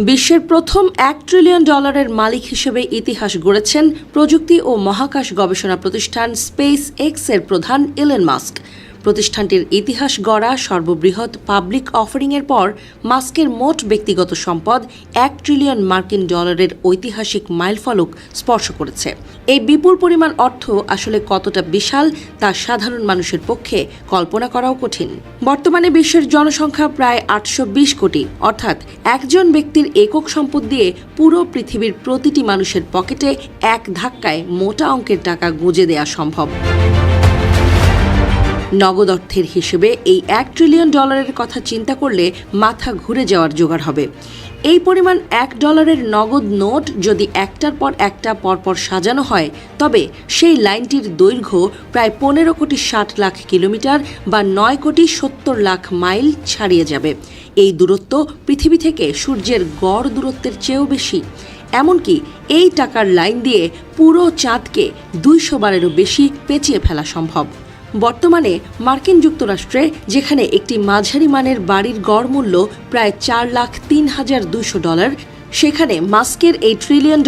বিশ্বের প্রথম $1 ট্রিলিয়ন মালিক হিসেবে ইতিহাস গড়েছেন প্রযুক্তি ও মহাকাশ গবেষণা প্রতিষ্ঠান স্পেস এক্স-এর প্রধান ইলন মাস্ক। প্রতিষ্ঠানটির ইতিহাস গড়া সর্ববৃহৎ পাবলিক অফারিংয়ের পর মাস্কের মোট ব্যক্তিগত সম্পদ $1 ট্রিলিয়ন ঐতিহাসিক মাইলফলক স্পর্শ করেছে। এই বিপুল পরিমাণ অর্থ আসলে কতটা বিশাল তা সাধারণ মানুষের পক্ষে কল্পনা করাও কঠিন। বর্তমানে বিশ্বের জনসংখ্যা প্রায় 820 কোটি, অর্থাৎ একজন ব্যক্তির একক সম্পদ দিয়ে পুরো পৃথিবীর প্রতিটি মানুষের পকেটে এক ধাক্কায় মোটা অঙ্কের টাকা গুঁজে দেওয়া সম্ভব। নগদ অর্থের হিসেবে এই $1 ট্রিলিয়ন কথা চিন্তা করলে মাথা ঘুরে যাওয়ার জোগাড় হবে। এই পরিমাণ $1 নগদ নোট যদি একটার পর একটা পরপর সাজানো হয়, তবে সেই লাইনটির দৈর্ঘ্য প্রায় 15 কোটি 60 লাখ কিলোমিটার বা 9 কোটি 70 লাখ মাইল ছাড়িয়ে যাবে। এই দূরত্ব পৃথিবী থেকে সূর্যের গড় দূরত্বের চেয়েও বেশি। এমনকি এই টাকার লাইন দিয়ে পুরো চাঁদকে 200 বারেরও বেশি পেঁচিয়ে ফেলা সম্ভব। বর্তমানে মার্কিন যুক্তরাষ্ট্রে যেখানে একটি মাঝারি মানের বাড়ির গড় মূল্য প্রায় $4,03,200, সেখানে মাস্কের এই $1 ট্রিলিয়ন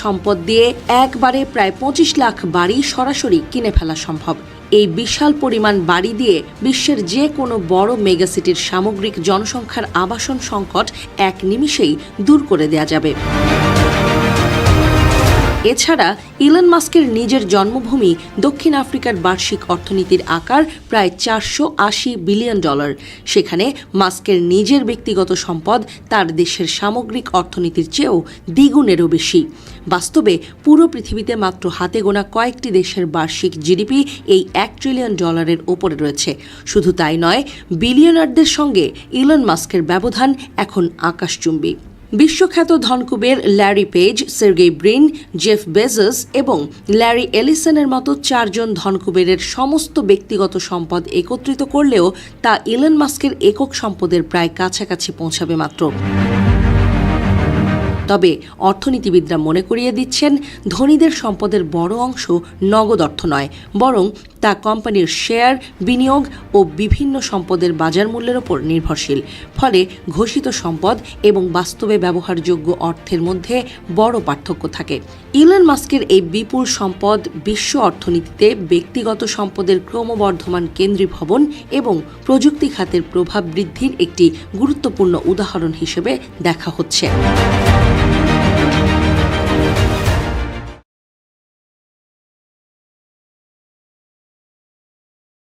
সম্পদ দিয়ে একবারে প্রায় 25 লাখ বাড়ি সরাসরি কিনে ফেলা সম্ভব। এই বিশাল পরিমাণ বাড়ি দিয়ে বিশ্বের যে কোনো বড় মেগাসিটির সামগ্রিক জনসংখ্যার আবাসন সংকট এক নিমিষেই দূর করে দেয়া যাবে। এছাড়া ইলন মাস্কের নিজের জন্মভূমি দক্ষিণ আফ্রিকার বার্ষিক অর্থনীতির আকার প্রায় $480 বিলিয়ন। সেখানে মাস্কের নিজের ব্যক্তিগত সম্পদ তার দেশের সামগ্রিক অর্থনীতির চেয়েও দ্বিগুণেরও বেশি। বাস্তবে পুরো পৃথিবীতে মাত্র হাতে গোনা কয়েকটি দেশের বার্ষিক জিডিপি এই $1 ট্রিলিয়ন ওপরে রয়েছে। শুধু তাই নয়, বিলিয়নারদের সঙ্গে ইলন মাস্কের ব্যবধান এখন আকাশচুম্বী। বিশ্বখ্যাত ধনকুবের Larry Page, Sergey Brin, Jeff Bezos এবং ল্যারি এলিসনের মতো 4 জন ধনকুবেরের সমস্ত ব্যক্তিগত সম্পদ একত্রিত করলেও তা ইলন মাস্কের একক সম্পদের প্রায় কাছাকাছি পৌঁছাবে মাত্র। তবে অর্থনীতিবিদরা মনে করিয়ে দিচ্ছেন, ধনীদের সম্পদের বড় অংশ নগদ অর্থ নয়, বরং তা কোম্পানির শেয়ার, বিনিয়োগ ও বিভিন্ন সম্পদের বাজার মূল্যের ওপর নির্ভরশীল। ফলে ঘোষিত সম্পদ এবং বাস্তবে ব্যবহারযোগ্য অর্থের মধ্যে বড় পার্থক্য থাকে। ইলন মাস্কের এই বিপুল সম্পদ বিশ্ব অর্থনীতিতে ব্যক্তিগত সম্পদের ক্রমবর্ধমান কেন্দ্রীভবন এবং প্রযুক্তি খাতের প্রভাব বৃদ্ধির একটি গুরুত্বপূর্ণ উদাহরণ হিসেবে দেখা হচ্ছে।